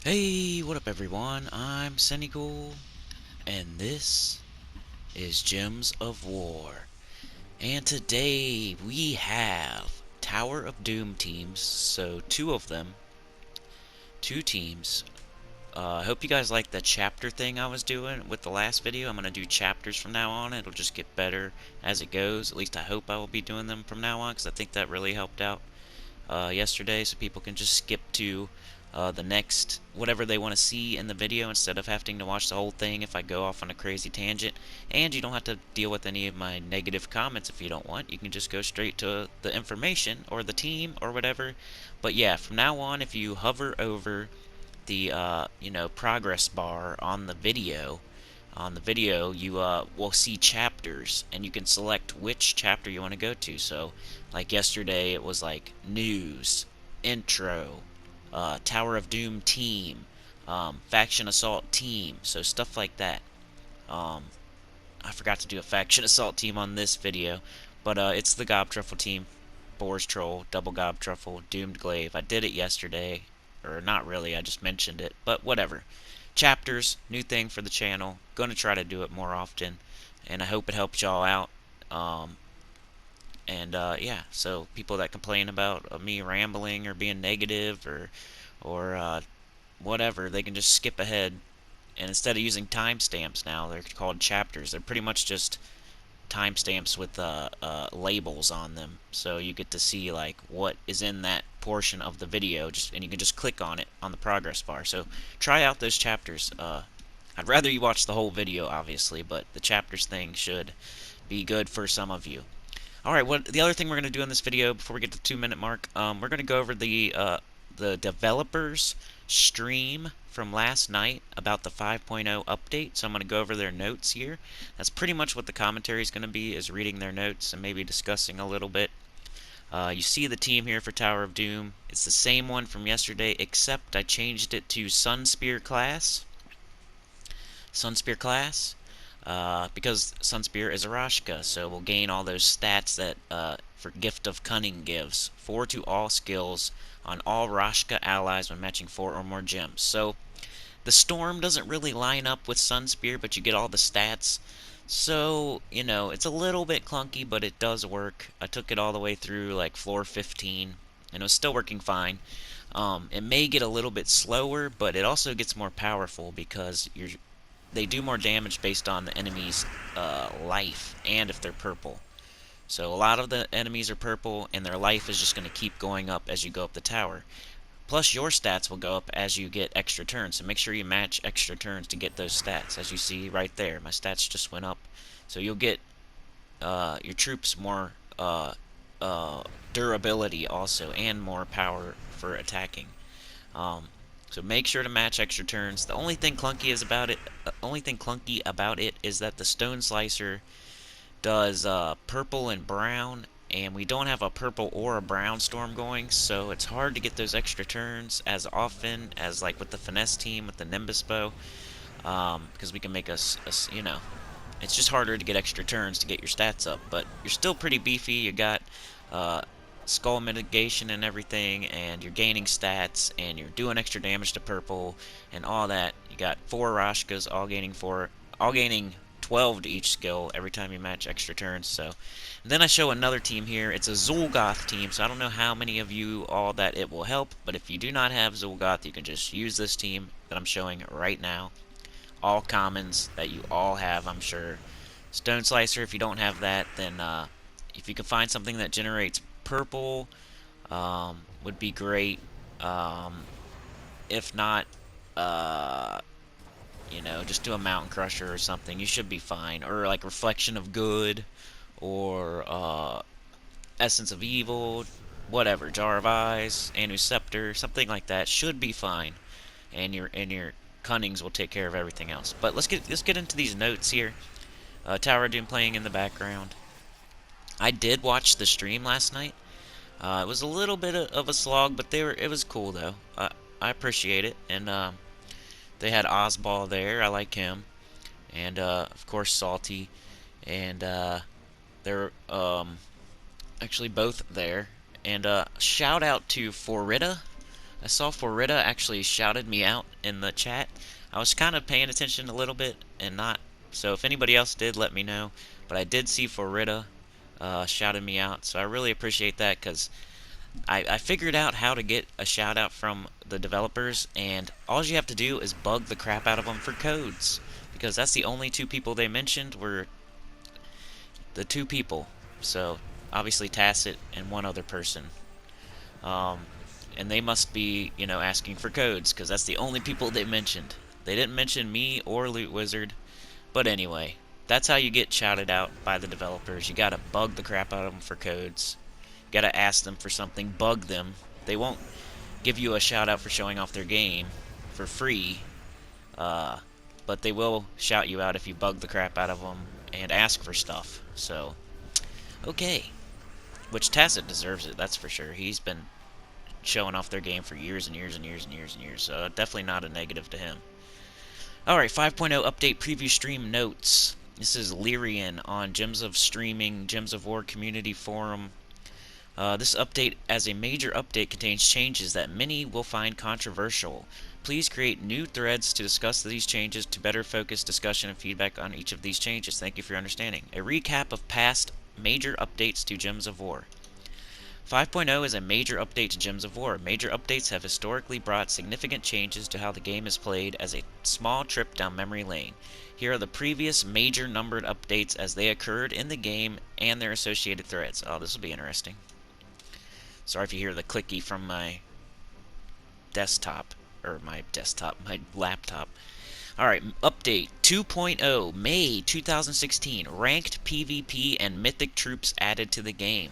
Hey, what up everyone? I'm Sinnycool, and this is Gems of War. And today we have Tower of Doom teams, so two of them, two teams. I hope you guys like the chapter thing I was doing with the last video. I'm going to do chapters from now on. It'll just get better as it goes. At least I hope I will be doing them from now on, because I think that really helped out yesterday, so people can just skip to the next whatever they want to see in the video instead of having to watch the whole thing if I go off on a crazy tangent. And you don't have to deal with any of my negative comments if you don't want. You can just go straight to the information or the team or whatever. But yeah, from now on, if you hover over the progress bar on the video, you will see chapters, and you can select which chapter you want to go to. So like yesterday it was like news, intro, Tower of Doom team, faction assault team, so stuff like that. um, I forgot to do a faction assault team on this video, but it's the Gob Truffle team: Boar's Troll, Double Gob Truffle, Doomed Glaive. I did it yesterday, or not really, I just mentioned it, but whatever. Chapters, new thing for the channel. Gonna try to do it more often, and I hope it helps y'all out. Um, yeah, so people that complain about me rambling or being negative or whatever, they can just skip ahead. And instead of using timestamps now, they're called chapters. They're pretty much just timestamps with labels on them, so you get to see like what is in that portion of the video, and you can just click on it on the progress bar. So try out those chapters. I'd rather you watch the whole video, obviously, but the chapters thing should be good for some of you. Alright, what the other thing we're going to do in this video before we get to the 2-minute mark, we're going to go over the developers stream from last night about the 5.0 update. So I'm going to go over their notes here. That's pretty much what the commentary is going to be, is reading their notes and maybe discussing a little bit. You see the team here for Tower of Doom. It's the same one from yesterday, except I changed it to Sunspear class. Sunspear class. Because Sunspear is a Rashka, so we'll gain all those stats that for Gift of Cunning gives. 4 to all skills on all Rashka allies when matching 4 or more gems. So the Storm doesn't really line up with Sunspear, but you get all the stats. So, it's a little bit clunky, but it does work. I took it all the way through like floor 15, and it was still working fine. It may get a little bit slower, but it also gets more powerful because they do more damage based on the enemy's life and if they're purple. So a lot of the enemies are purple, and their life is just going to keep going up as you go up the tower. Plus your stats will go up as you get extra turns, so make sure you match extra turns to get those stats. As you see right there, my stats just went up. So you'll get your troops more durability also, and more power for attacking. So make sure to match extra turns. The only thing clunky about it is that the Stone Slicer does purple and brown, and we don't have a purple or a brown storm going, so it's hard to get those extra turns as often as like with the finesse team with the Nimbus bow, because we can make us, it's just harder to get extra turns to get your stats up. But you're still pretty beefy. You got skull mitigation and everything, and you're gaining stats, and you're doing extra damage to purple and all that. You got 4 Rashkas all gaining 12 to each skill every time you match extra turns. So and then I show another team here. It's a Zul'Goth team, so I don't know how many of you all that it will help, but if you do not have Zul'Goth, you can just use this team that I'm showing right now. All commons that you all have, I'm sure. Stone Slicer, if you don't have that, then if you can find something that generates purple, would be great. If not, just do a Mountain Crusher or something. You should be fine. Or like Reflection of Good, or Essence of Evil, whatever. Jar of Eyes, Anu Scepter, something like that should be fine. And your Cunnings will take care of everything else. But let's get into these notes here. Tower of Doom playing in the background. I did watch the stream last night. It was a little bit of a slog, but it was cool though. I appreciate it, and they had Ozball there. I like him, and of course Salty, and they're actually both there. And shout out to Forita I saw Forita actually shouted me out in the chat. I was kind of paying attention a little bit and not, so if anybody else did, let me know. But I did see Forita shouted me out, so I really appreciate that because I figured out how to get a shout out from the developers, and all you have to do is bug the crap out of them for codes, because that's the only two people they mentioned were the two people. So obviously Tacet and one other person. Um, and they must be, asking for codes, because that's the only people they mentioned. They didn't mention me or Lootwizard, but anyway, that's how you get shouted out by the developers. You gotta bug the crap out of them for codes. You gotta ask them for something, bug them. They won't give you a shout out for showing off their game for free, but they will shout you out if you bug the crap out of them and ask for stuff. So, okay. Which Tacet deserves it, that's for sure. He's been showing off their game for years and years and years and years and years, so definitely not a negative to him. Alright, 5.0 update preview stream notes. This is Lyrian on Gems of Streaming, Gems of War community forum. This update, as a major update, contains changes that many will find controversial. Please create new threads to discuss these changes to better focus discussion and feedback on each of these changes. Thank you for your understanding. A recap of past major updates to Gems of War. 5.0 is a major update to Gems of War. Major updates have historically brought significant changes to how the game is played as a small trip down memory lane. Here are the previous major numbered updates as they occurred in the game and their associated threads. Oh, this will be interesting. Sorry if you hear the clicky from my my laptop. Alright, update 2.0, May 2016, ranked PvP and mythic troops added to the game.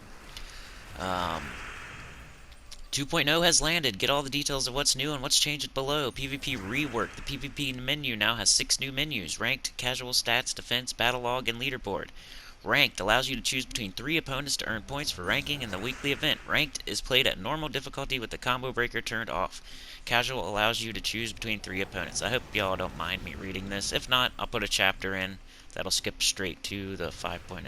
2.0 has landed. Get all the details of what's new and what's changed below. PvP rework. The PvP menu now has 6 new menus. Ranked, casual stats, defense, battle log, and leaderboard. Ranked allows you to choose between 3 opponents to earn points for ranking in the weekly event. Ranked is played at normal difficulty with the combo breaker turned off. Casual allows you to choose between 3 opponents. I hope y'all don't mind me reading this. If not, I'll put a chapter in that'll skip straight to the 5.0.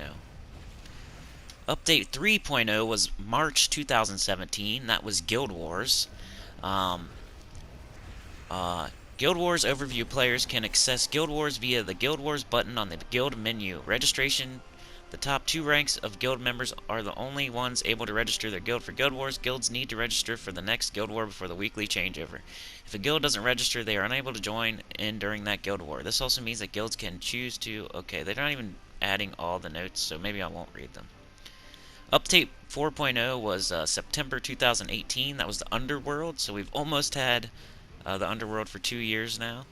Update 3.0 was March 2017. That was Guild Wars. Guild Wars overview. Players can access Guild Wars via the Guild Wars button on the Guild menu. Registration. The top 2 ranks of guild members are the only ones able to register their guild for Guild Wars. Guilds need to register for the next Guild War before the weekly changeover. If a guild doesn't register, they are unable to join in during that Guild War. This also means that guilds can choose to... Okay, they're not even adding all the notes, so maybe I won't read them. Update 4.0 was September 2018. That was the Underworld, so we've almost had the Underworld for 2 years now.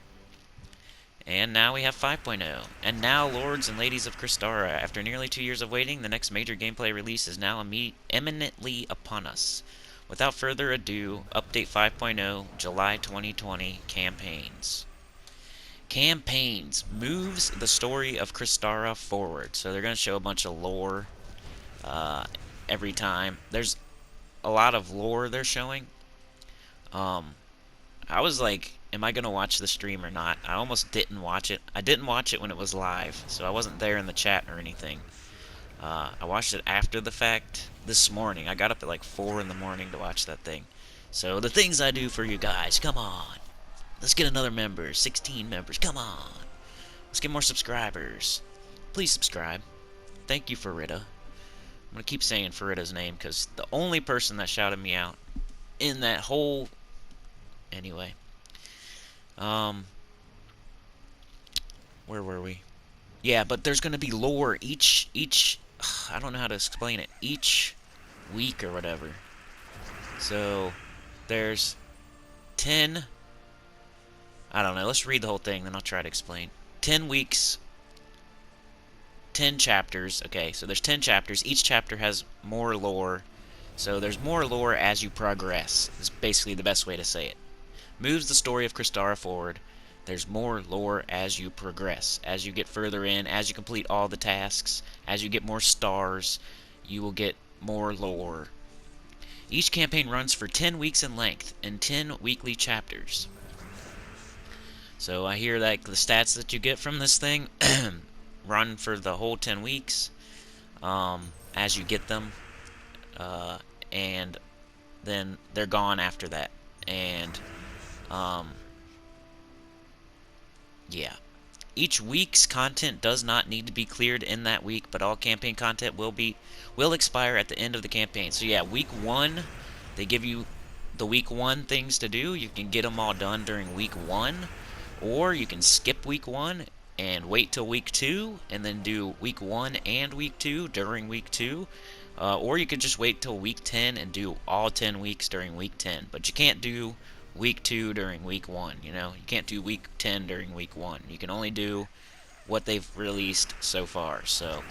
And now we have 5.0. And now, lords and ladies of Crystara, after nearly 2 years of waiting, the next major gameplay release is now imminently upon us. Without further ado, Update 5.0, July 2020, Campaigns. Campaigns moves the story of Crystara forward. So they're going to show a bunch of lore every time. There's a lot of lore they're showing. I was like, am I gonna watch the stream or not? I almost didn't watch it. I didn't watch it when it was live, so I wasn't there in the chat or anything. I watched it after the fact this morning. I got up at like 4 in the morning to watch that thing. So the things I do for you guys, come on. Let's get another member, 16 members, come on. Let's get more subscribers. Please subscribe. Thank you, Farida. I'm going to keep saying Farida's name because the only person that shouted me out in that whole... Anyway. Where were we? Yeah, but there's going to be lore each... I don't know how to explain it. Each week or whatever. So, there's 10... I don't know. Let's read the whole thing, then I'll try to explain. 10 weeks... 10 chapters. Okay, so there's 10 chapters. Each chapter has more lore. So there's more lore as you progress. Is basically the best way to say it. Moves the story of Crystara forward. There's more lore as you progress. As you get further in, as you complete all the tasks, as you get more stars, you will get more lore. Each campaign runs for 10 weeks in length in 10 weekly chapters. So I hear that the stats that you get from this thing run for the whole 10 weeks as you get them, and then they're gone after that. and yeah. Each week's content does not need to be cleared in that week, but all campaign content will expire at the end of the campaign. So yeah, week 1, they give you the week 1 things to do. You can get them all done during week 1, or you can skip week 1 and wait till week 2 and then do week 1 and week 2 during week 2. Or you could just wait till week 10 and do all 10 weeks during week 10. But you can't do week 2 during week 1, you know? You can't do week 10 during week 1. You can only do what they've released so far. So,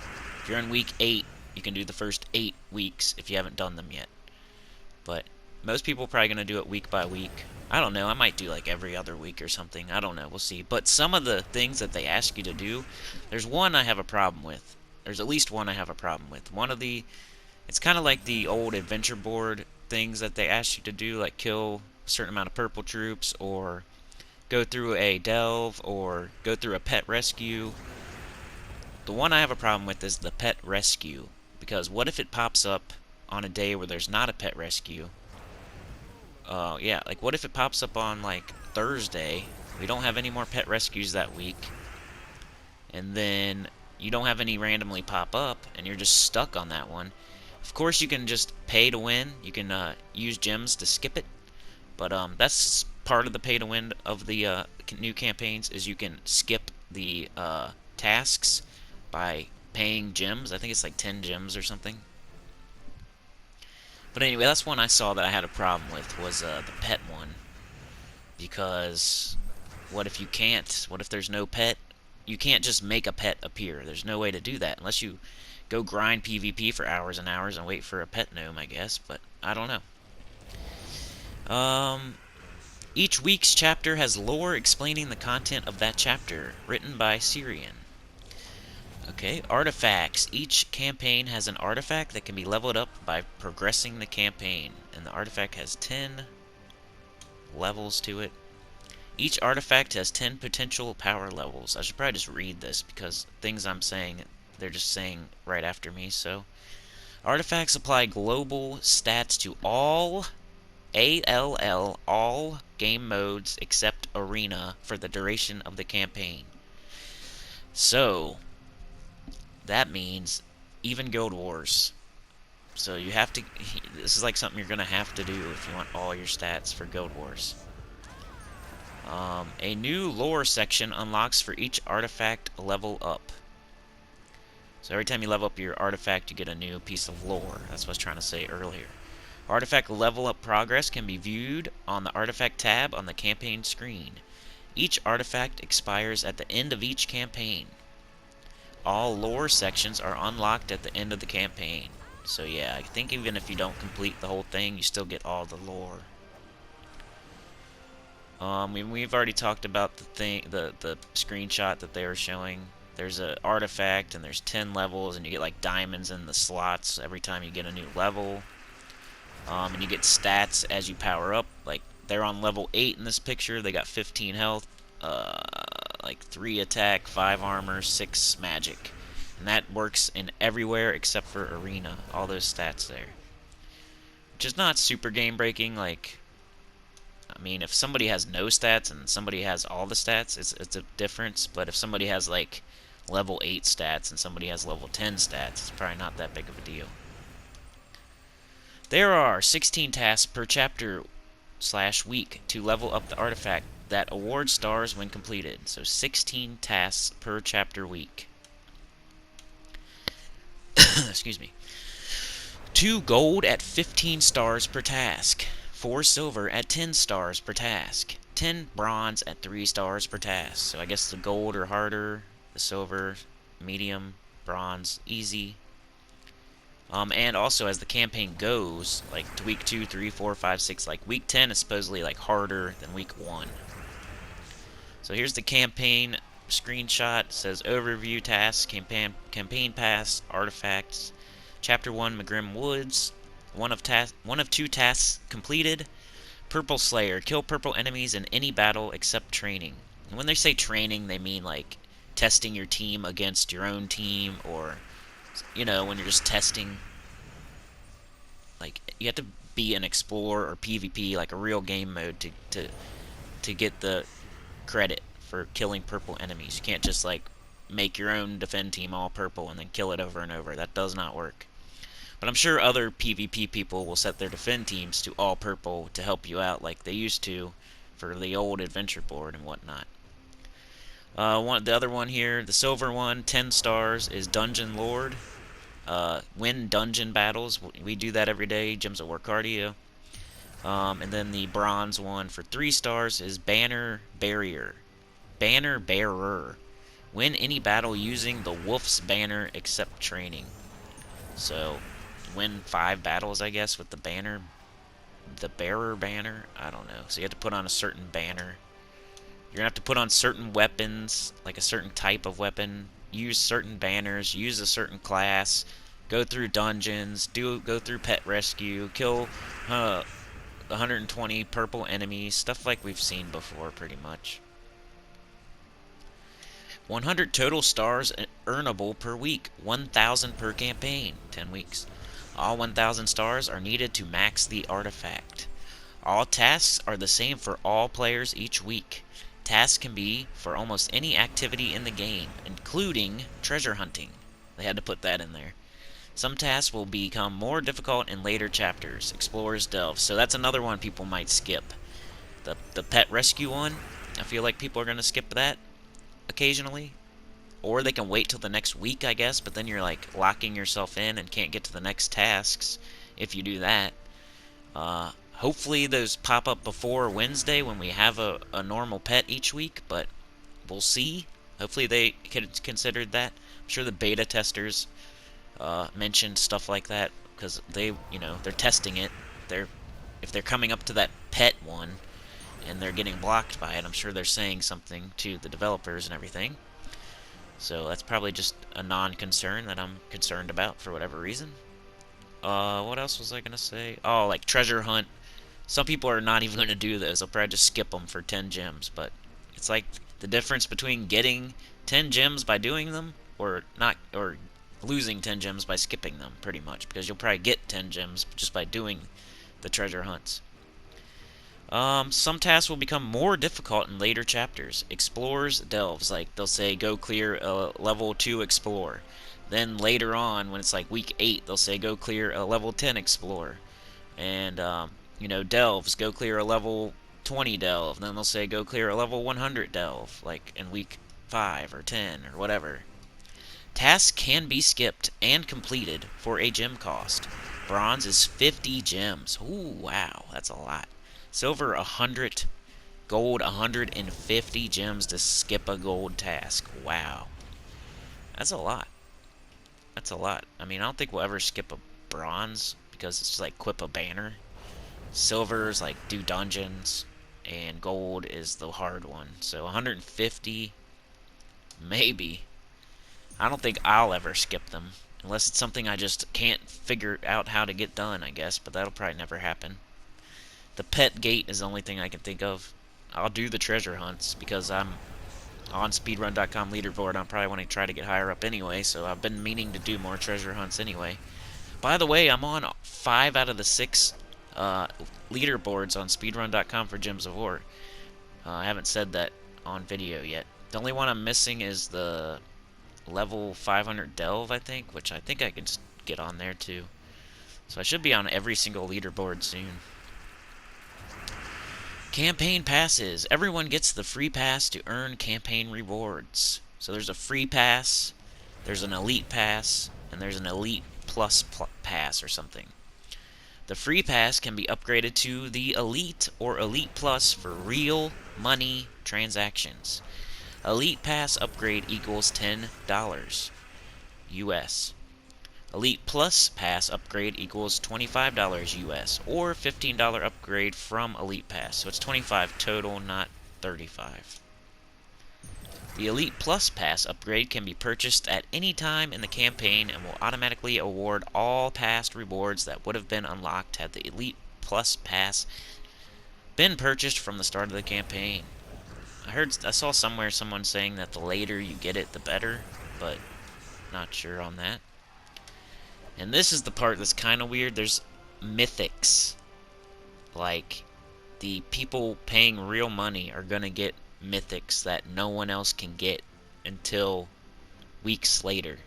if you're in week 8, you can do the first 8 weeks if you haven't done them yet. But most people are probably going to do it week by week. I don't know, I might do like every other week or something. I don't know, we'll see. But some of the things that they ask you to do, there's one I have a problem with. There's at least one I have a problem with. It's kind of like the old adventure board things that they ask you to do, like kill a certain amount of purple troops, or go through a delve, or go through a pet rescue. The one I have a problem with is the pet rescue, because what if it pops up on a day where there's not a pet rescue? Yeah, like what if it pops up on like Thursday, we don't have any more pet rescues that week, and then you don't have any randomly pop up, and you're just stuck on that one. Of course, you can just pay to win. You can use gems to skip it, but that's part of the pay to win of the new campaigns, is you can skip the tasks by paying gems. I think it's like 10 gems or something. But anyway, that's one I saw that I had a problem with, was the pet one. Because what if you can't? What if there's no pet? You can't just make a pet appear. There's no way to do that unless you go grind PvP for hours and hours and wait for a pet gnome, I guess, but I don't know. Each week's chapter has lore explaining the content of that chapter, written by Syrian. Okay, artifacts. Each campaign has an artifact that can be leveled up by progressing the campaign, and the artifact has 10 levels to it. Each artifact has 10 potential power levels. I should probably just read this, because things I'm saying, they're just saying right after me. So, artifacts apply global stats to all all game modes except Arena for the duration of the campaign. So, that means even Guild Wars. So you have to, this is like something you're going to have to do if you want all your stats for Guild Wars. A new lore section unlocks for each artifact level up. So every time you level up your artifact, you get a new piece of lore. That's what I was trying to say earlier. Artifact level up progress can be viewed on the artifact tab on the campaign screen. Each artifact expires at the end of each campaign. All lore sections are unlocked at the end of the campaign. So yeah, I think even if you don't complete the whole thing, you still get all the lore. We've already talked about the screenshot that they were showing. There's an artifact and there's 10 levels, and you get like diamonds in the slots every time you get a new level. And you get stats as you power up. Like they're on level 8 in this picture. They got 15 health, like 3 attack, 5 armor, 6 magic. And that works in everywhere except for Arena. All those stats there. Which is not super game breaking. Like, I mean, if somebody has no stats and somebody has all the stats, it's a difference. But if somebody has like level 8 stats and somebody has level 10 stats, it's probably not that big of a deal. There are 16 tasks per chapter/week to level up the artifact that award stars when completed. So 16 tasks per chapter week. Excuse me. 2 gold at 15 stars per task. 4 silver at 10 stars per task. 10 bronze at 3 stars per task. So I guess the gold are harder, the silver medium, bronze easy. And also as the campaign goes, like to week 2, 3, 4, 5, 6, like week 10 is supposedly like harder than week 1. So here's the campaign screenshot. It says overview tasks, campaign pass, artifacts, chapter 1 McGrim Woods, one of 2 tasks completed. Purple Slayer, kill purple enemies in any battle except training. And when they say training, they mean like testing your team against your own team, or you know, when you're just testing, like, you have to be an explorer or PvP, like a real game mode, to get the credit for killing purple enemies. You can't just like make your own defend team all purple and then kill it over and over. That does not work. But I'm sure other PvP people will set their defend teams to all purple to help you out like they used to for the old adventure board and whatnot. The other one here, the silver one, 10 stars, is Dungeon Lord. Win dungeon battles. We do that every day, Gems of War Cardio. And then the bronze one for 3 stars is Banner Barrier. Banner Bearer. Win any battle using the Wolf's Banner except training. So, win 5 battles, I guess, with the banner. The Bearer Banner? I don't know. So you have to put on a certain banner. You're going to have to put on certain weapons, like a certain type of weapon. Use certain banners, use a certain class, go through dungeons, go through pet rescue, kill 120 purple enemies, stuff like we've seen before pretty much. 100 total stars earnable per week, 1,000 per campaign, 10 weeks. All 1,000 stars are needed to max the artifact. All tasks are the same for all players each week. Tasks can be for almost any activity in the game, including treasure hunting. They had to put that in there. Some tasks will become more difficult in later chapters. Explorers Delve. So that's another one people might skip. The pet rescue one, I feel like people are going to skip that occasionally. Or they can wait till the next week, I guess, but then you're like locking yourself in and can't get to the next tasks if you do that. Hopefully those pop up before Wednesday when we have a normal pet each week, but we'll see. Hopefully they considered that. I'm sure the beta testers mentioned stuff like that because they're testing it. If they're coming up to that pet one and they're getting blocked by it, I'm sure they're saying something to the developers and everything. So that's probably just a non-concern that I'm concerned about for whatever reason. What else was I gonna say? Oh, like treasure hunt. Some people are not even going to do those. They'll probably just skip them for 10 gems. But it's like the difference between getting 10 gems by doing them or losing 10 gems by skipping them, pretty much. Because you'll probably get 10 gems just by doing the treasure hunts. Some tasks will become more difficult in later chapters. Explorers Delves. Like, they'll say, go clear a level 2 Explorer. Then later on, when it's like week 8, they'll say, go clear a level 10 Explorer. And, delves, go clear a level 20 delve. Then they'll say go clear a level 100 delve, like in week 5 or 10 or whatever. Tasks can be skipped and completed for a gem cost. Bronze is 50 gems. Ooh, wow, that's a lot. Silver 100, gold 150 gems to skip a gold task. Wow. That's a lot. That's a lot. I mean, I don't think we'll ever skip a bronze because it's just like equip a banner. Silver's like do dungeons, and gold is the hard one. So 150, maybe. I don't think I'll ever skip them, unless it's something I just can't figure out how to get done, I guess, but that'll probably never happen. The pet gate is the only thing I can think of. I'll do the treasure hunts, because I'm on speedrun.com leaderboard. I'm probably want to try to get higher up anyway, so I've been meaning to do more treasure hunts anyway. By the way, I'm on 5 out of the 6 leaderboards on speedrun.com for Gems of War. I haven't said that on video yet. The only one I'm missing is the level 500 delve, I think, which I think I can get on there too. So I should be on every single leaderboard soon. Campaign passes. Everyone gets the free pass to earn campaign rewards. So there's a free pass, there's an elite pass, and there's an elite plus pass or something. The free pass can be upgraded to the Elite or Elite Plus for real money transactions. Elite Pass upgrade equals $10 US. Elite Plus Pass upgrade equals $25 US, or $15 upgrade from Elite Pass. So it's 25 total, not 35. The Elite Plus Pass upgrade can be purchased at any time in the campaign and will automatically award all past rewards that would have been unlocked had the Elite Plus Pass been purchased from the start of the campaign. I saw somewhere someone saying that the later you get it, the better, but not sure on that. And this is the part that's kind of weird. There's mythics. Like, the people paying real money are gonna get mythics that no one else can get until weeks later.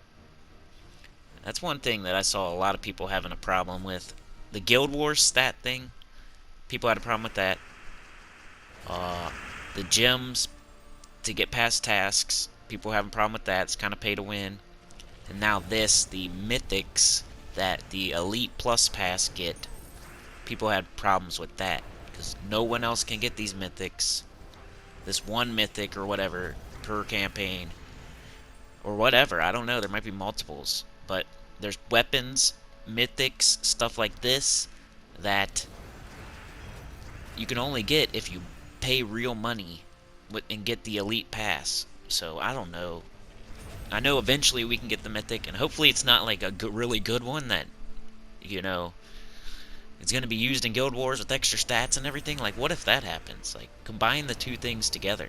That's one thing that I saw a lot of people having a problem with. The Guild Wars stat thing, people had a problem with that. The gems to get past tasks, people having a problem with that. It's kind of pay to win. And now this, the mythics that the Elite Plus Pass get, people had problems with that. Because no one else can get these mythics. This one mythic or whatever per campaign. Or whatever, I don't know, there might be multiples. But there's weapons, mythics, stuff like this that you can only get if you pay real money and get the Elite Pass. So, I don't know. I know eventually we can get the mythic, and hopefully it's not like a really good one that, you know, it's going to be used in Guild Wars with extra stats and everything. Like, what if that happens? Like, combine the two things together.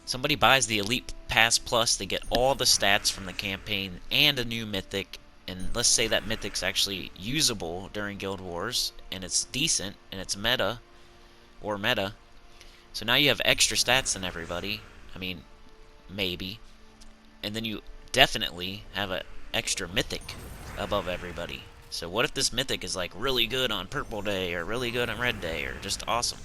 Somebody buys the Elite Pass Plus, they get all the stats from the campaign and a new mythic, and let's say that mythic's actually usable during Guild Wars, and it's decent, and it's meta. So now you have extra stats than everybody. I mean, maybe. And then you definitely have an extra mythic above everybody. So what if this mythic is like really good on Purple Day, or really good on Red Day, or just awesome?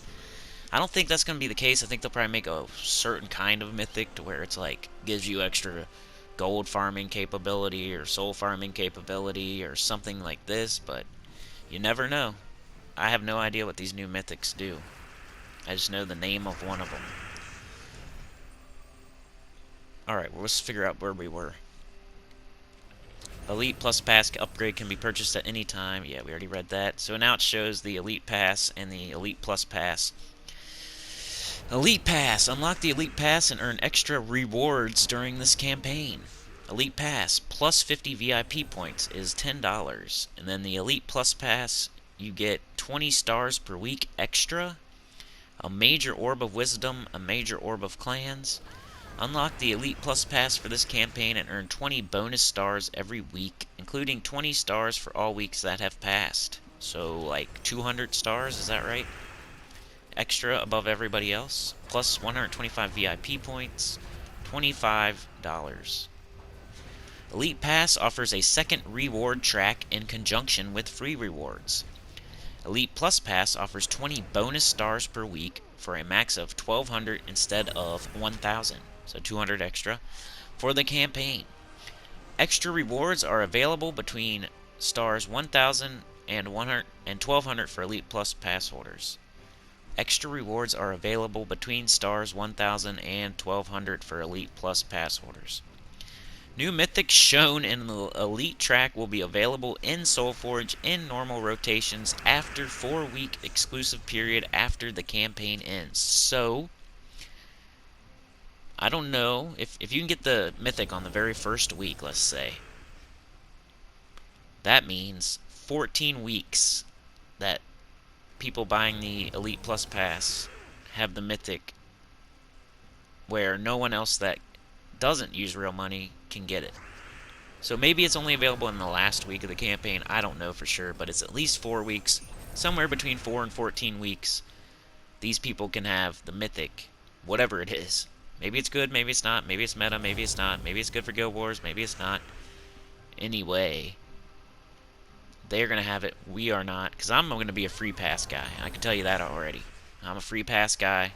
I don't think that's going to be the case. I think they'll probably make a certain kind of mythic to where it's like, gives you extra gold farming capability, or soul farming capability, or something like this, but you never know. I have no idea what these new mythics do. I just know the name of one of them. Alright, well, let's figure out where we were. Elite Plus Pass upgrade can be purchased at any time. Yeah, we already read that. So now it shows the Elite Pass and the Elite Plus Pass. Elite Pass. Unlock the Elite Pass and earn extra rewards during this campaign. Elite Pass plus 50 VIP points is $10. And then the Elite Plus Pass, you get 20 stars per week extra. A major Orb of Wisdom, a major Orb of Clans. Unlock the Elite Plus Pass for this campaign and earn 20 bonus stars every week, including 20 stars for all weeks that have passed. So, like, 200 stars, is that right? Extra above everybody else. Plus 125 VIP points, $25. Elite Pass offers a second reward track in conjunction with free rewards. Elite Plus Pass offers 20 bonus stars per week for a max of 1,200 instead of 1,000, so 200 extra, for the campaign. Extra rewards are available between stars 1,000 and 1,200 for Elite Plus Pass holders. Extra rewards are available between stars 1,000 and 1,200 for Elite Plus Pass holders. New mythics shown in the Elite track will be available in SoulForge in normal rotations after 4-week exclusive period after the campaign ends. So, I don't know, if you can get the mythic on the very first week, let's say, that means 14 weeks that people buying the Elite Plus Pass have the mythic, where no one else that doesn't use real money can get it. So maybe it's only available in the last week of the campaign. I don't know for sure, but it's at least 4 weeks. Somewhere between 4 and 14 weeks, these people can have the mythic, whatever it is. Maybe it's good, maybe it's not, maybe it's meta, maybe it's not, maybe it's good for Guild Wars, maybe it's not. Anyway, they're going to have it. We are not, because I'm going to be a free pass guy. I can tell you that already. I'm a free pass guy.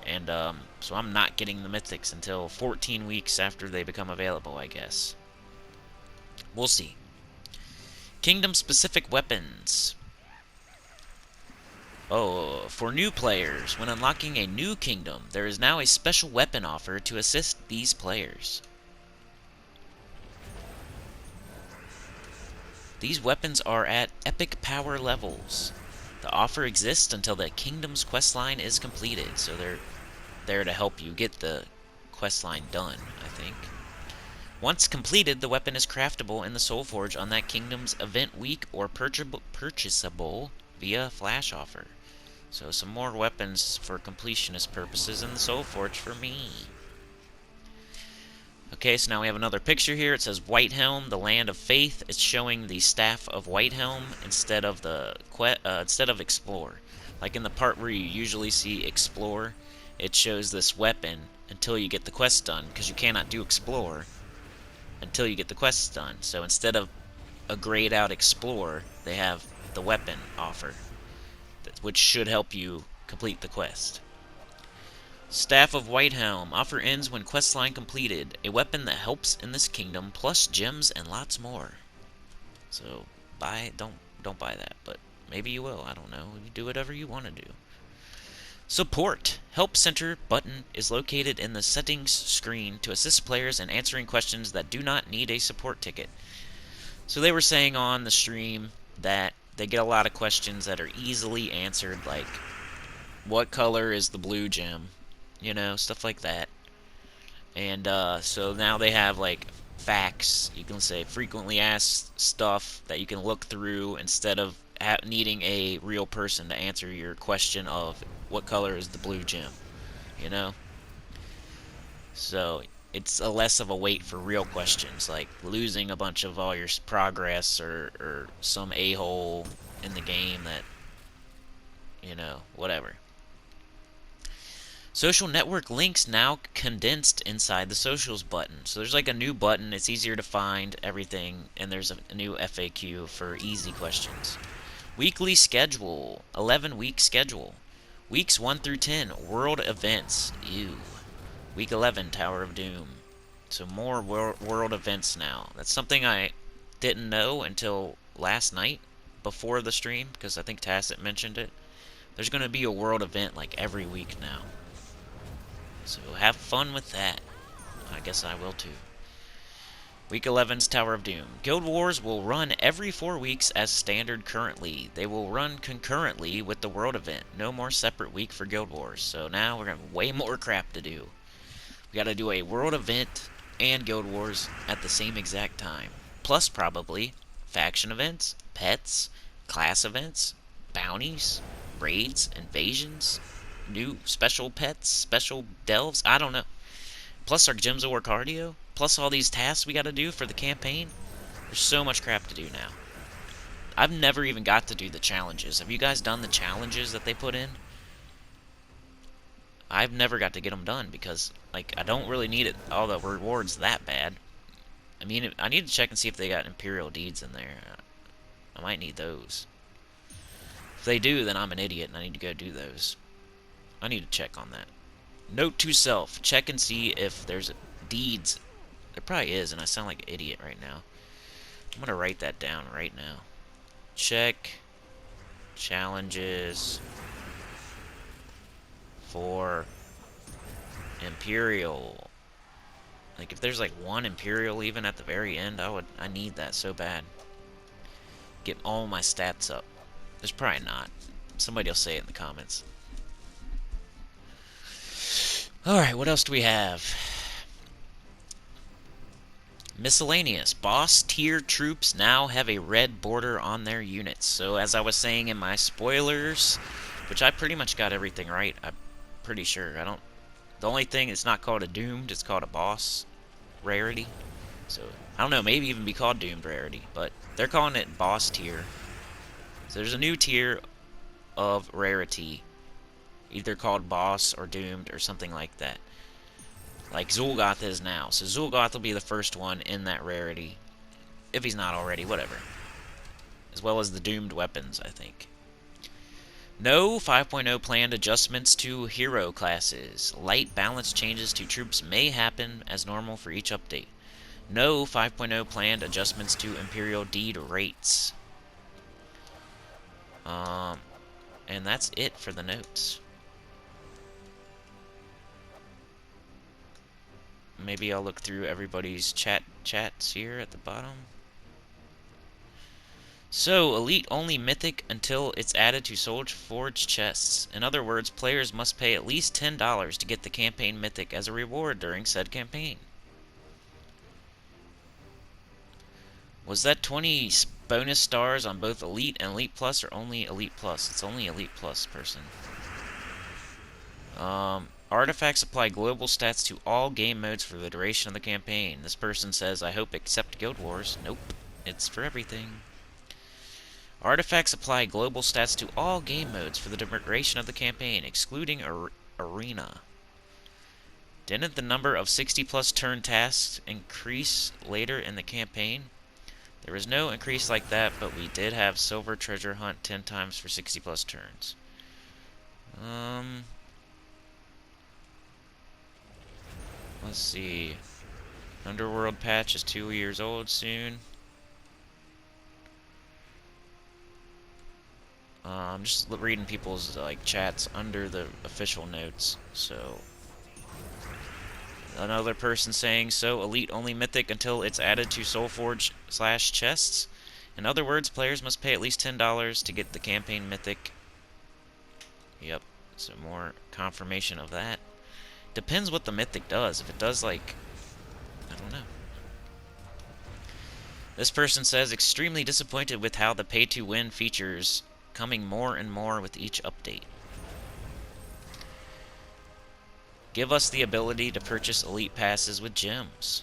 And, so I'm not getting the mythics until 14 weeks after they become available, I guess. We'll see. Kingdom-specific weapons. Oh, for new players, when unlocking a new kingdom, there is now a special weapon offer to assist these players. These weapons are at epic power levels. The offer exists until the kingdom's questline is completed, so they're there to help you get the questline done, I think. Once completed, the weapon is craftable in the SoulForge on that kingdom's event week or purchasable via flash offer. So some more weapons for completionist purposes in the SoulForge for me. Okay, so now we have another picture here. It says Whitehelm, the land of faith. It's showing the staff of Whitehelm instead of Explore. Like in the part where you usually see Explore, it shows this weapon until you get the quest done, because you cannot do Explore until you get the quests done. So instead of a grayed out Explore, they have the weapon offer, which should help you complete the quest. Staff of Whitehelm. Offer ends when questline completed. A weapon that helps in this kingdom, plus gems and lots more. So don't buy that, but maybe you will. I don't know. You do whatever you want to do. Support. Help Center button is located in the settings screen to assist players in answering questions that do not need a support ticket. So they were saying on the stream that they get a lot of questions that are easily answered, like what color is the blue gem? You know, stuff like that. And so now they have like facts. You can say frequently asked stuff that you can look through instead of needing a real person to answer your question of what color is the blue gem. You know? So it's a less of a wait for real questions, like losing a bunch of all your progress or some a-hole in the game that, you know, whatever. Social network links now condensed inside the socials button. So there's like a new button. It's easier to find everything, and there's a new FAQ for easy questions. Weekly schedule. 11-week schedule. Weeks 1 through 10. World events. Ew. Week 11, Tower of Doom. So more world events now. That's something I didn't know until last night before the stream, because I think Tacet mentioned it. There's going to be a world event like every week now. So have fun with that. I guess I will too. Week 11's Tower of Doom. Guild Wars will run every 4 weeks as standard currently. They will run concurrently with the world event. No more separate week for Guild Wars. So now we're going to have way more crap to do. We got to do a world event and Guild Wars at the same exact time. Plus probably faction events, pets, class events, bounties, raids, invasions, new special pets, special delves, I don't know. Plus our Gems of War cardio, plus all these tasks we gotta do for the campaign. There's so much crap to do now. I've never even got to do the challenges. Have you guys done the challenges that they put in? I've never got to get them done because, like, I don't really need all the rewards that bad. I mean, I need to check and see if they got Imperial Deeds in there. I might need those. If they do, then I'm an idiot and I need to go do those. I need to check on that. Note to self. Check and see if there's deeds. There probably is, and I sound like an idiot right now. I'm going to write that down right now. Check challenges for Imperial. Like, if there's like one Imperial even at the very end, I need that so bad. Get all my stats up. There's probably not. Somebody will say it in the comments. Alright, what else do we have? Miscellaneous. Boss tier troops now have a red border on their units. So as I was saying in my spoilers, which I pretty much got everything right, I'm pretty sure. The only thing, it's not called a doomed, it's called a boss rarity. So I don't know, maybe even be called doomed rarity, but they're calling it boss tier. So there's a new tier of rarity, either called boss or doomed or something like that. Like Zul'Goth is now. So Zul'Goth will be the first one in that rarity, if he's not already, whatever. As well as the doomed weapons, I think. No 5.0 planned adjustments to hero classes. Light balance changes to troops may happen as normal for each update. No 5.0 planned adjustments to Imperial Deed rates. And that's it for the notes. Maybe I'll look through everybody's chats here at the bottom. So, Elite only Mythic until it's added to Soul Forge chests. In other words, players must pay at least $10 to get the campaign Mythic as a reward during said campaign. Was that 20 bonus stars on both Elite and Elite Plus, or only Elite Plus? It's only Elite Plus, person. Artifacts apply global stats to all game modes for the duration of the campaign. This person says, I hope except Guild Wars. Nope, it's for everything. Artifacts apply global stats to all game modes for the duration of the campaign, excluding Arena. Didn't the number of 60+ turn tasks increase later in the campaign? There was no increase like that, but we did have Silver Treasure Hunt 10 times for 60+ turns. Let's see. Underworld patch is 2 years old soon. I'm just reading people's chats under the official notes. So another person saying, so elite only mythic until it's added to Soulforge/chests. In other words, players must pay at least $10 to get the campaign mythic. Yep, so more confirmation of that. Depends what the mythic does. If it does I don't know. This person says, extremely disappointed with how the pay-to-win features coming more and more with each update. Give us the ability to purchase elite passes with gems.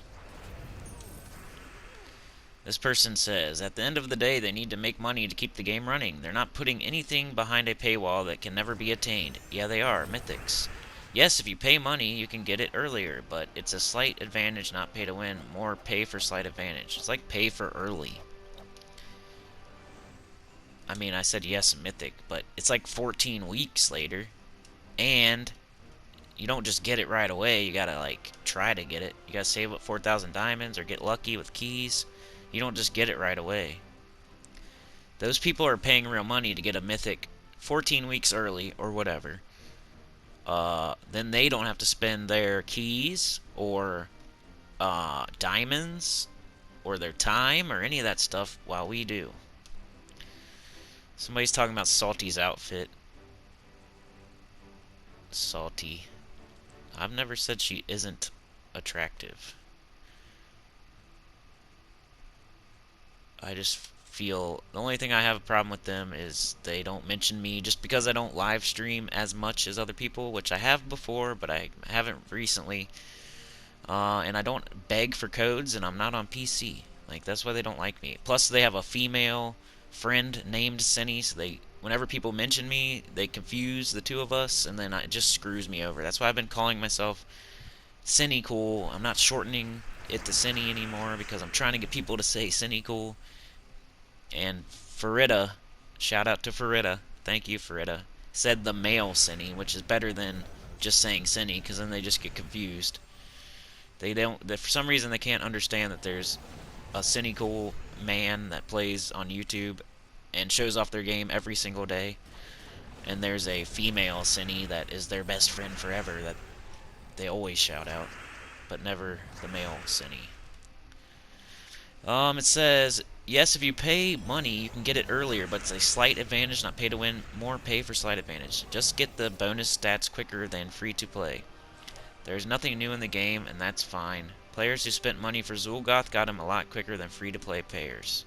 This person says, at the end of the day, they need to make money to keep the game running. They're not putting anything behind a paywall that can never be attained. Yeah, they are. Mythics. Yes, if you pay money, you can get it earlier, but it's a slight advantage, not pay to win. More pay for slight advantage. It's like pay for early. I mean, I said yes, mythic, but it's like 14 weeks later, and you don't just get it right away. You gotta try to get it. You gotta save up 4,000 diamonds or get lucky with keys. You don't just get it right away. Those people are paying real money to get a mythic 14 weeks early or whatever. Then they don't have to spend their keys or diamonds or their time or any of that stuff while we do. Somebody's talking about Salty's outfit. Salty. I've never said she isn't attractive. I just feel the only thing I have a problem with them is they don't mention me just because I don't live stream as much as other people, which I have before, but I haven't recently. And I don't beg for codes, and I'm not on PC. That's why they don't like me. Plus, they have a female friend named Sinny, so whenever people mention me, they confuse the two of us, and then it just screws me over. That's why I've been calling myself Sinnycool. I'm not shortening it to Sinny anymore because I'm trying to get people to say Sinnycool. And Farida, shout out to Farida, thank you Farida, said the male Sinny, which is better than just saying Sinny, because then they just get confused. For some reason they can't understand that there's a Sinnycool man that plays on YouTube and shows off their game every single day, and there's a female Sinny that is their best friend forever that they always shout out, but never the male Sinny. It says, yes, if you pay money, you can get it earlier, but it's a slight advantage, not pay to win. More pay for slight advantage. Just get the bonus stats quicker than free to play. There's nothing new in the game, and that's fine. Players who spent money for Zul'Goth got him a lot quicker than free to play players.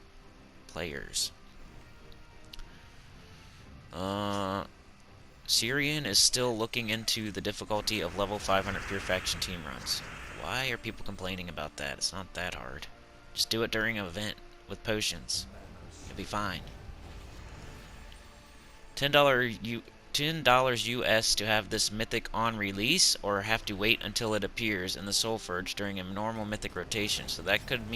Syrian is still looking into the difficulty of level 500 pure faction team runs. Why are people complaining about that? It's not that hard. Just do it during an event with potions. You'll be fine. $10 US to have this mythic on release, or have to wait until it appears in the Soulforge during a normal mythic rotation. So that could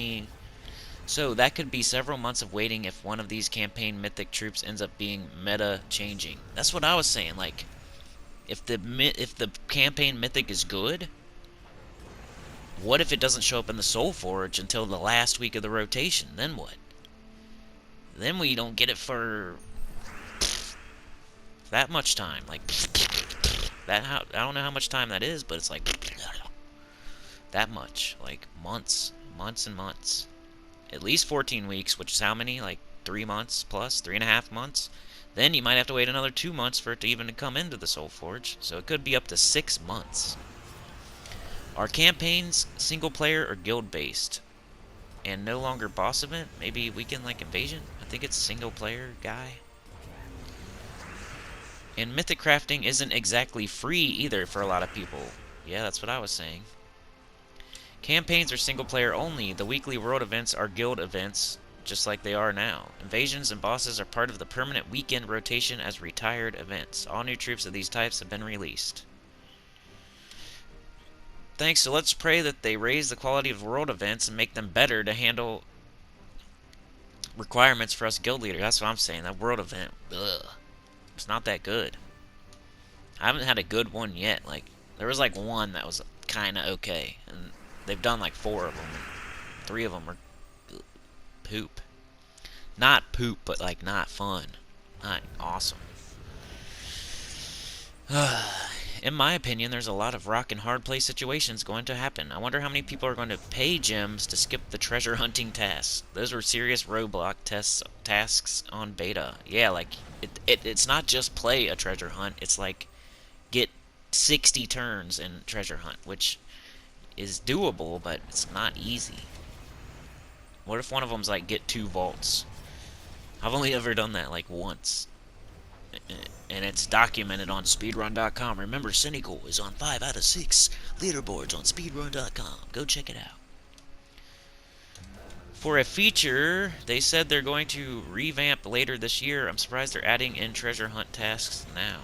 be several months of waiting if one of these campaign mythic troops ends up being meta changing. That's what I was saying. If the campaign mythic is good, what if it doesn't show up in the Soulforge until the last week of the rotation? Then what? Then we don't get it for that much time. I don't know how much time that is, but it's that much. Months and months. At least 14 weeks, which is how many? 3 months plus? 3.5 months? Then you might have to wait another 2 months for it to even come into the Soulforge. So it could be up to 6 months. Are campaigns single player or guild based? And no longer boss event? Maybe weekend invasion? I think it's single player guy. And mythic crafting isn't exactly free either for a lot of people. Yeah, that's what I was saying. Campaigns are single player only. The weekly world events are guild events, just like they are now. Invasions and bosses are part of the permanent weekend rotation as retired events. All new troops of these types have been released. Thanks, so let's pray that they raise the quality of world events and make them better to handle requirements for us guild leaders. That's what I'm saying. That world event, ugh, it's not that good. I haven't had a good one yet. Like, there was like one that was kind of okay, and they've done like 4 of them, and 3 of them are poop. Not poop, but like not fun. Not awesome. In my opinion, there's a lot of rock and hard play situations going to happen. I wonder how many people are going to pay gems to skip the treasure hunting tasks. Those were serious roadblock tasks on beta. Yeah, like, it's not just play a treasure hunt. It's like, get 60 turns in treasure hunt, which is doable, but it's not easy. What if one of them's like, get 2 vaults? I've only ever done that like once. And it's documented on speedrun.com. Remember, Sinnycool is on 5 out of 6 leaderboards on speedrun.com. Go check it out. For a feature, they said they're going to revamp later this year. I'm surprised they're adding in treasure hunt tasks now.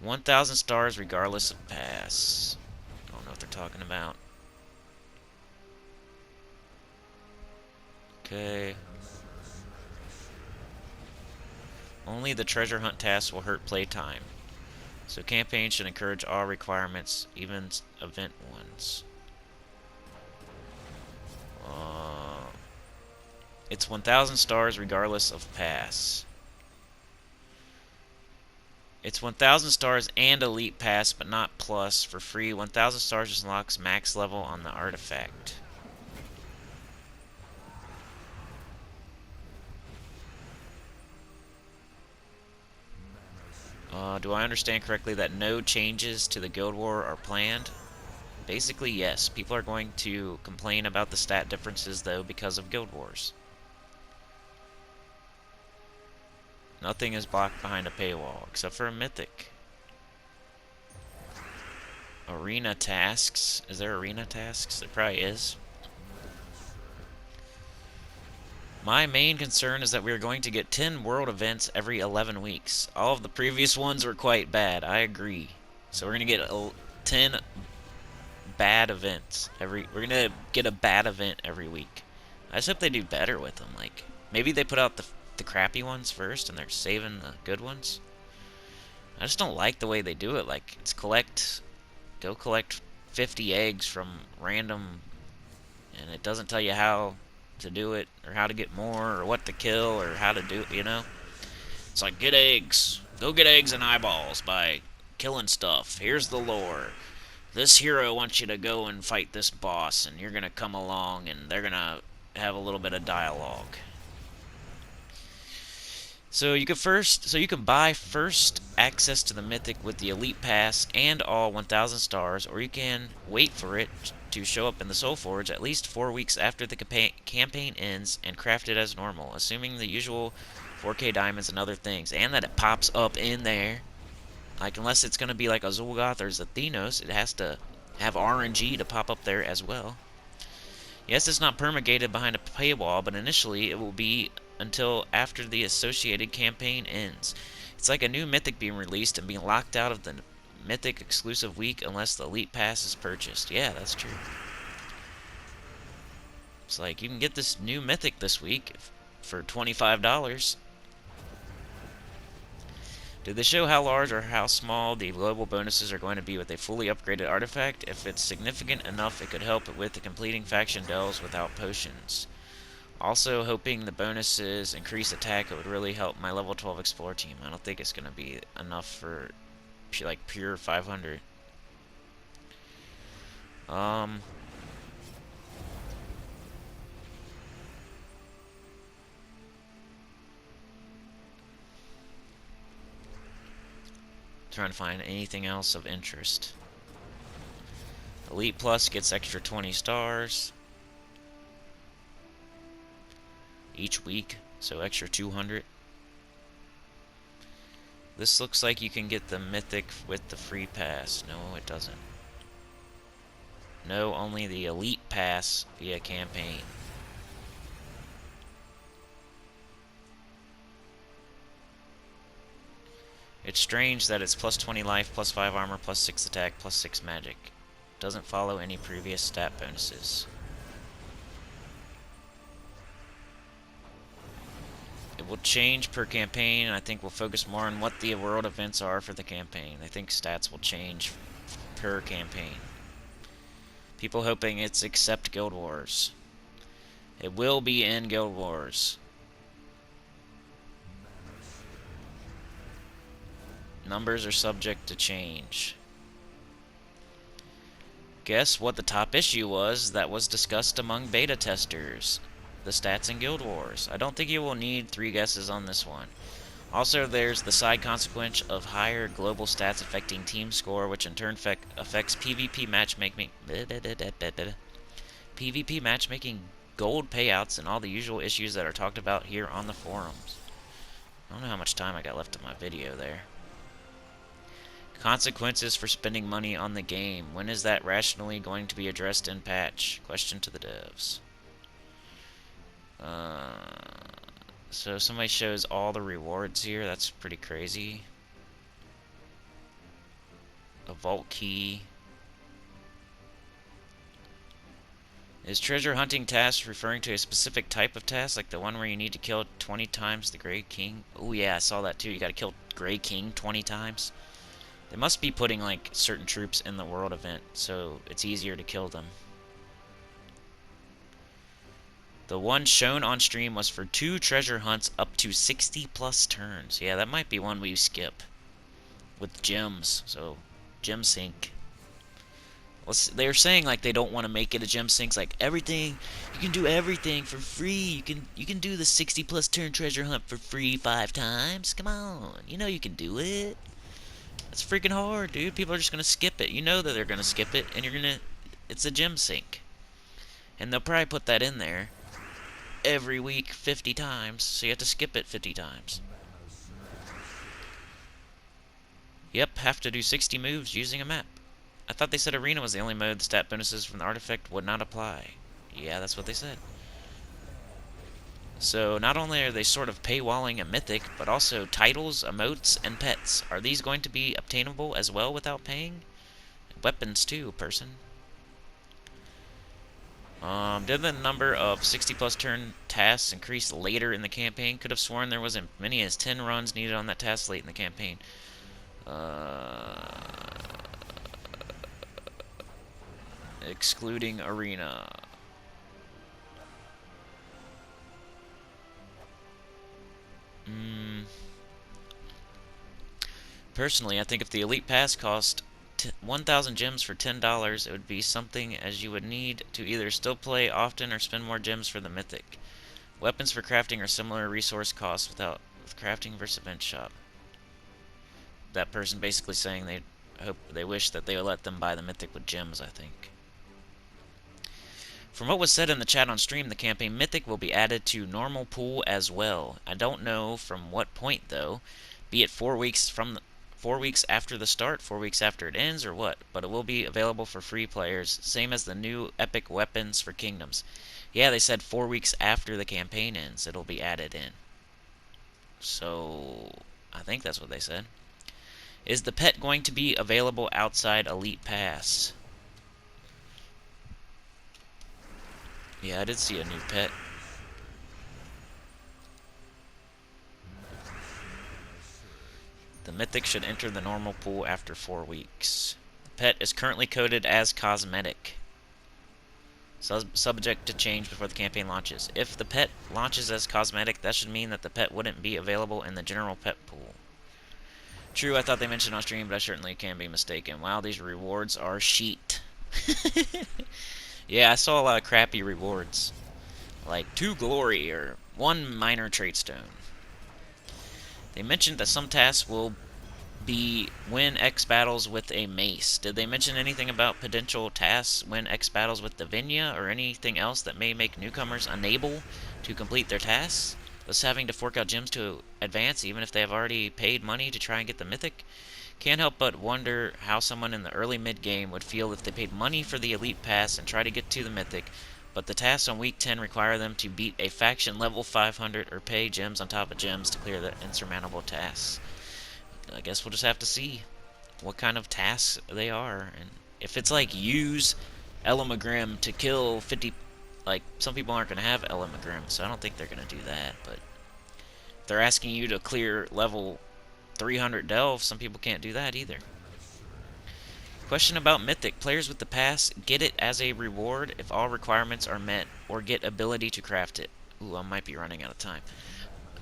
1,000 stars regardless of pass. I don't know what they're talking about. Okay. Only the treasure hunt tasks will hurt playtime. So campaigns should encourage all requirements, even event ones. It's 1,000 stars regardless of pass. It's 1,000 stars and elite pass, but not plus, for free. 1,000 stars just unlocks max level on the artifact. Do I understand correctly that no changes to the Guild War are planned? Basically, yes. People are going to complain about the stat differences, though, because of Guild Wars. Nothing is blocked behind a paywall, except for a mythic. Arena tasks. Is there arena tasks? There probably is. My main concern is that we are going to get 10 world events every 11 weeks. All of the previous ones were quite bad. I agree. So we're going to get 10 bad events we're going to get a bad event every week. I just hope they do better with them. Like, maybe they put out the crappy ones first and they're saving the good ones. I just don't like the way they do it. Like, it's go collect 50 eggs from random, and it doesn't tell you how to do it, or how to get more, or what to kill, or how to do it, you know? It's like, get eggs. Go get eggs and eyeballs by killing stuff. Here's the lore. This hero wants you to go and fight this boss, and you're gonna come along, and they're gonna have a little bit of dialogue. So you can buy first access to the Mythic with the Elite Pass and all 1,000 stars, or you can wait for it to show up in the Soul Forge at least 4 weeks after the campaign ends and craft it as normal, assuming the usual 4K diamonds and other things, and that it pops up in there. Like, unless it's going to be like a Zul'Goth or a Thenos, it has to have RNG to pop up there as well. Yes, it's not perma-gated behind a paywall, but initially it will be until after the associated campaign ends. It's like a new Mythic being released and being locked out of the Mythic exclusive week unless the Elite Pass is purchased. Yeah, that's true. It's like, you can get this new Mythic this week for $25. Did they show how large or how small the global bonuses are going to be with a fully upgraded artifact? If it's significant enough, it could help with the completing faction delves without potions. Also, hoping the bonuses increase attack, it would really help my level 12 Explorer team. I don't think it's going to be enough for, like, pure 500. Trying to find anything else of interest. Elite Plus gets extra 20 stars each week, so extra 200. This looks like you can get the mythic with the free pass. No, it doesn't. No, only the elite pass via campaign. It's strange that it's plus 20 life, plus 5 armor, plus 6 attack, plus 6 magic. Doesn't follow any previous stat bonuses. It will change per campaign, and I think we'll focus more on what the world events are for the campaign. I think stats will change per campaign. People hoping it's except Guild Wars. It will be in Guild Wars. Numbers are subject to change. Guess what the top issue was that was discussed among beta testers? The stats in Guild Wars. I don't think you will need 3 guesses on this one. Also, there's the side consequence of higher global stats affecting team score, which in turn affects PvP matchmaking. PvP matchmaking, gold payouts, and all the usual issues that are talked about here on the forums. I don't know how much time I got left in my video there. Consequences for spending money on the game. When is that rationally going to be addressed in patch? Question to the devs. So somebody shows all the rewards here. That's pretty crazy. A vault key. Is treasure hunting task referring to a specific type of task, like the one where you need to kill 20 times the Grey King? Oh yeah, I saw that too. You gotta kill Grey King 20 times. They must be putting like certain troops in the world event, so it's easier to kill them. The one shown on stream was for 2 treasure hunts up to 60 plus turns. Yeah, that might be one we skip. With gems, so gem sync. They're saying like they don't want to make it a gem sync, like everything, you can do everything for free. You can do the 60 plus turn treasure hunt for free 5 times. Come on, you know you can do it. It's freaking hard, dude. People are just gonna skip it. You know that they're gonna skip it, and it's a gem sync. And they'll probably put that in there every week 50 times, so you have to skip it 50 times. Yep, have to do 60 moves using a map. I thought they said Arena was the only mode the stat bonuses from the artifact would not apply. Yeah, that's what they said. So not only are they sort of paywalling a Mythic, but also titles, emotes, and pets. Are these going to be obtainable as well without paying? Weapons too, person. Did the number of 60 plus turn tasks increase later in the campaign? Could have sworn there was as many as 10 runs needed on that task late in the campaign. Excluding Arena. Personally, I think if the Elite Pass cost 1,000 gems for $10, it would be something as you would need to either still play often or spend more gems for the Mythic. Weapons for crafting are similar resource costs with crafting versus event shop. That person basically saying they wish that they would let them buy the Mythic with gems, I think. From what was said in the chat on stream, the campaign Mythic will be added to normal pool as well. I don't know from what point though, be it 4 weeks after the start, 4 weeks after it ends, or what, but it will be available for free players, same as the new epic weapons for kingdoms. Yeah, they said 4 weeks after the campaign ends, it'll be added in. So, I think that's what they said. Is the pet going to be available outside Elite Pass? Yeah, I did see a new pet. The Mythic should enter the normal pool after 4 weeks. The pet is currently coded as cosmetic. Subject to change before the campaign launches. If the pet launches as cosmetic, that should mean that the pet wouldn't be available in the general pet pool. True, I thought they mentioned on stream, but I certainly can be mistaken. Wow, these rewards are sheet. Yeah, I saw a lot of crappy rewards. Like 2 glory or 1 minor trait stone. They mentioned that some tasks will be win X battles with a mace. Did they mention anything about potential tasks win X battles with the Vinya or anything else that may make newcomers unable to complete their tasks? thus having to fork out gems to advance even if they have already paid money to try and get the Mythic. Can't help but wonder how someone in the early mid-game would feel if they paid money for the Elite Pass and try to get to the Mythic, but the tasks on week 10 require them to beat a faction level 500 or pay gems on top of gems to clear the insurmountable tasks. I guess we'll just have to see what kind of tasks they are, and if it's like use Elamagrim to kill 50, like some people aren't going to have Elamagrim, so I don't think they're going to do that, but if they're asking you to clear level 300 delve, some people can't do that either. Question about Mythic. Players with the pass get it as a reward if all requirements are met, or get ability to craft it. Ooh, I might be running out of time.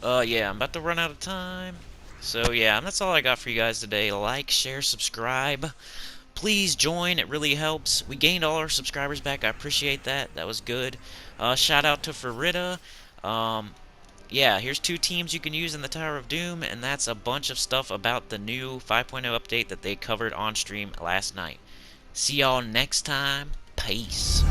Yeah, I'm about to run out of time. So yeah, that's all I got for you guys today. Like, share, subscribe. Please join, it really helps. We gained all our subscribers back, I appreciate that. That was good. Shout out to Farida. Yeah, here's 2 teams you can use in the Tower of Doom, and that's a bunch of stuff about the new 5.0 update that they covered on stream last night. See y'all next time. Peace.